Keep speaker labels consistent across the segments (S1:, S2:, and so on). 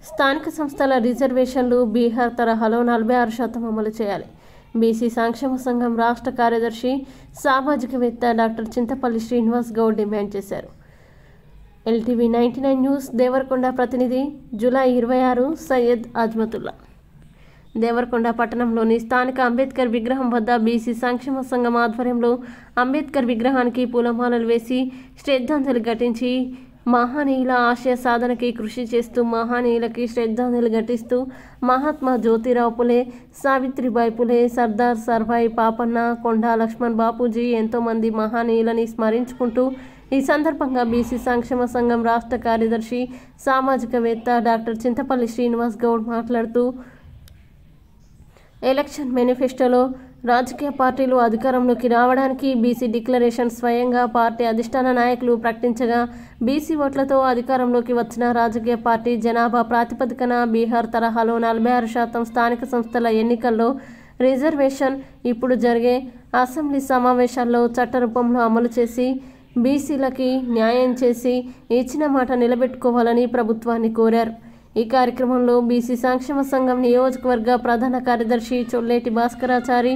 S1: స్థానిక సంస్థల రిజర్వేషన్లు బీహార్ తరహాలో 46% అమలు చేయాలి. బీసీ సంక్షేమ సంఘం రాష్ట్ర కార్యదర్శి సామాజికవేత్త డాక్టర్ చింతపల్లి శ్రీనివాస్ గౌడ్ డిమాండ్ చేశారు. ఎల్టీవీ 99 న్యూస్ దేవరకొండ ప్రతినిధి జూలై 26 సయ్యద్ అజ్మతుల్లా. దేవరకొండ పట్టణంలోని స్థానిక అంబేద్కర్ విగ్రహం వద్ద బీసీ సంక్షేమ సంఘం ఆధ్వర్యంలో అంబేద్కర్ విగ్రహానికి పూలమాలలు వేసి శ్రద్ధాంజలి ఘటించి మహనీయుల ఆశయ సాధనకి కృషి చేస్తూ మహనీయులకి శ్రద్ధాంజలి ఘటిస్తూ మహాత్మా జ్యోతిరావు పులే, సావిత్రిబాయి పులే, సర్దార్ సర్వాయి పాపన్న, కొండా లక్ష్మణ్ బాపూజీ ఎంతోమంది మహనీయులని స్మరించుకుంటూ ఈ సందర్భంగా బీసీ సంక్షేమ సంఘం రాష్ట్ర కార్యదర్శి సామాజికవేత్త డాక్టర్ చింతపల్లి శ్రీనివాస్ గౌడ్ మాట్లాడుతూ ఎలక్షన్ మేనిఫెస్టోలో రాజకీయ పార్టీలు అధికారంలోకి రావడానికి బీసీ డిక్లరేషన్ స్వయంగా పార్టీ అధిష్టాన నాయకులు ప్రకటించగా బీసీ ఓట్లతో అధికారంలోకి వచ్చిన రాజకీయ పార్టీ జనాభా ప్రాతిపదికన బీహార్ తరహాలో 46% స్థానిక సంస్థల ఎన్నికల్లో రిజర్వేషన్ ఇప్పుడు జరిగే అసెంబ్లీ సమావేశాల్లో చట్టరూపంలో అమలు చేసి బీసీలకి న్యాయం చేసి ఇచ్చిన మాట నిలబెట్టుకోవాలని ప్రభుత్వాన్ని కోరారు. ఈ కార్యక్రమంలో బీసీ సంక్షేమ సంఘం నియోజకవర్గ ప్రధాన కార్యదర్శి చొల్లేటి భాస్కరాచారి,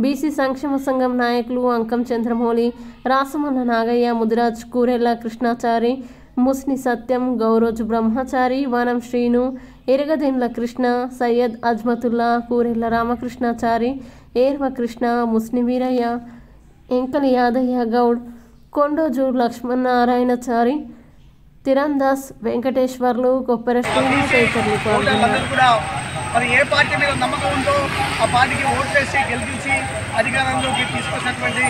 S1: బీసీ సంక్షేమ సంఘం నాయకులు అంకం చంద్రమౌళి, రాసమల్ల నాగయ్య, ముదిరాజ్, కూరెళ్ల కృష్ణాచారి, ముస్ని సత్యం, గౌరోజు బ్రహ్మచారి, వనం శ్రీను, ఎరగదేండ్ల కృష్ణ, సయ్యద్ అజ్మతుల్లా, కూరెళ్ల రామకృష్ణాచారి, ఏర్వ కృష్ణ, ముస్ని వీరయ్య, ఎంకలి యాదయ్య గౌడ్, కొండోజు లక్ష్మణనారాయణచారి, తిరందాస్, వెంకటేశ్వర్లు, కొప్పెర శ్రీను తదితరులు పాల్గొన్నారు.
S2: మరి ఏ పార్టీ మీద నమ్మకం ఉందో ఆ పార్టీకి ఓట్లేసి గెలిపించి అధికారంలోకి తీసుకొచ్చినటువంటి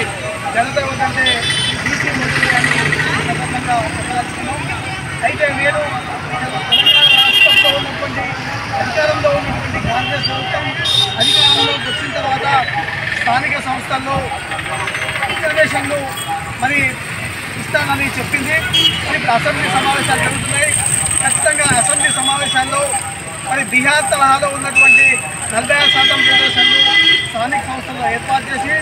S2: జనతా అంటే బీసీ మంత్రి అని సందర్భంగా చెప్పదలుచుకున్నాం. అయితే మీరు తెలంగాణ రాష్ట్రంలో ఉన్నటువంటి అధికారంలో ఉన్నటువంటి కాంగ్రెస్ ప్రభుత్వం అధికారంలోకి వచ్చిన తర్వాత స్థానిక సంస్థల్లో రిజర్వేషన్లు మరి ఇస్తానని చెప్పింది. ఇప్పుడు అసెంబ్లీ సమావేశాలు జరుగుతున్నాయి. ఖచ్చితంగా అసెంబ్లీ సమావేశాల్లో మరి బీహార్ తరహాలో ఉన్నటువంటి 46% రిజర్వేషన్లు స్థానిక సంస్థల్లో ఏర్పాటు చేసి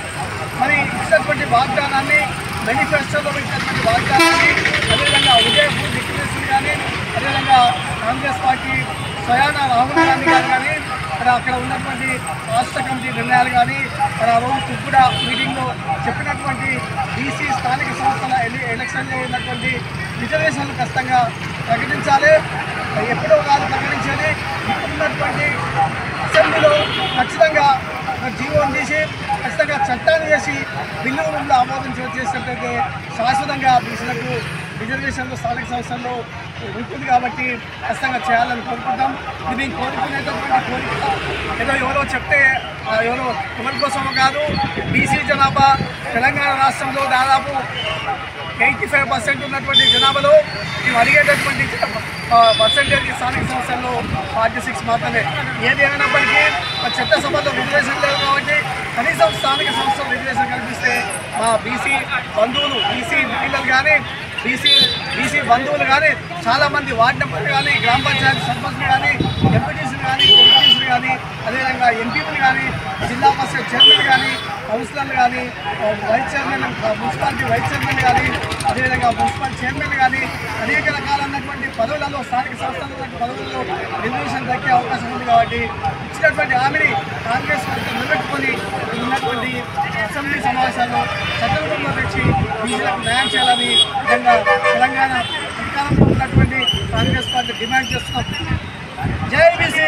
S2: మరి ఇచ్చినటువంటి వాగ్దానాన్ని మేనిఫెస్టోలో ఇచ్చినటువంటి వాగ్దానాన్ని అదేవిధంగా ఉదయపూర్ డిక్లరేషన్ కానీ అదేవిధంగా కాంగ్రెస్ పార్టీ స్వయాన రాహుల్ గాంధీ గారు కానీ మరి అక్కడ ఉన్నటువంటి రాష్ట్ర కమిటీ నిర్ణయాలు కానీ మరి ఆ రోజు తుక్కుడ మీటింగ్లో చెప్పినటువంటి బీసీ స్థానిక సంస్థల ఎలక్షన్లో ఉన్నటువంటి రిజర్వేషన్లు ఖచ్చితంగా ప్రకటించాలి. ఎప్పుడో కాదు ప్రకటించేది, ఇప్పుడున్నటువంటి అసెంబ్లీలో ఖచ్చితంగా జీవోని తీసి ఖచ్చితంగా చట్టాన్ని చేసి బిల్లు రూపంలో ఆమోదం చేసినట్లయితే శాశ్వతంగా బీసీలకు రిజర్వేషన్లు స్థానిక సంస్థల్లో ఉంటుంది. కాబట్టి ఖచ్చితంగా చేయాలని కోరుకుంటాం. ఇది మేము కోరుకునేటటువంటి కోరిక ఏదో ఎవరో చెప్తే ఎవరో ఎవరి కోసమో కాదు. బీసీ జనాభా తెలంగాణ రాష్ట్రంలో దాదాపు 85% ఉన్నటువంటి జనాభాలో మేము అడిగేటటువంటి పర్సెంటేజ్ స్థానిక సంస్థల్లో 46 మాత్రమే. ఏది అయినప్పటికీ చట్టసభలో రిజర్వేషన్ లేదు కాబట్టి కనీసం స్థానిక సంస్థలు రిజర్వేషన్ కల్పిస్తే మా బీసీ బంధువులు, బీసీ మహిళలు కానీ బీసీ బంధువులు కానీ చాలామంది వార్డు మెంబర్లు కానీ గ్రామ పంచాయతీ సర్పంచ్లు కానీ ఎంపీటీసీలు కానీ ఎంపీటీసీలు కానీ అదేవిధంగా ఎంపీలు కానీ జిల్లా పరిషత్ చైర్మన్ కానీ కౌన్సిలర్లు కానీ vice chairman municipality vice chairman కానీ అదేవిధంగా మున్సిపల్ చైర్మన్ కానీ అనేక రకాలైనటువంటి పదవులలో స్థానిక సంస్థల పదవుల్లో రిజర్వేషన్ దక్కే అవకాశం ఉంది. కాబట్టి ఇచ్చినటువంటి హామీని కాంగ్రెస్ పార్టీ నిలబెట్టుకొని ఉన్నటువంటి అసెంబ్లీ సమావేశాల్లో చట్టరూపంలో తెచ్చి బీసీలకు న్యాయం చేయాలని విధంగా తెలంగాణ అధికారంలో ఉన్నటువంటి కాంగ్రెస్ పార్టీ డిమాండ్ చేస్తున్నాం. జై బీసీ.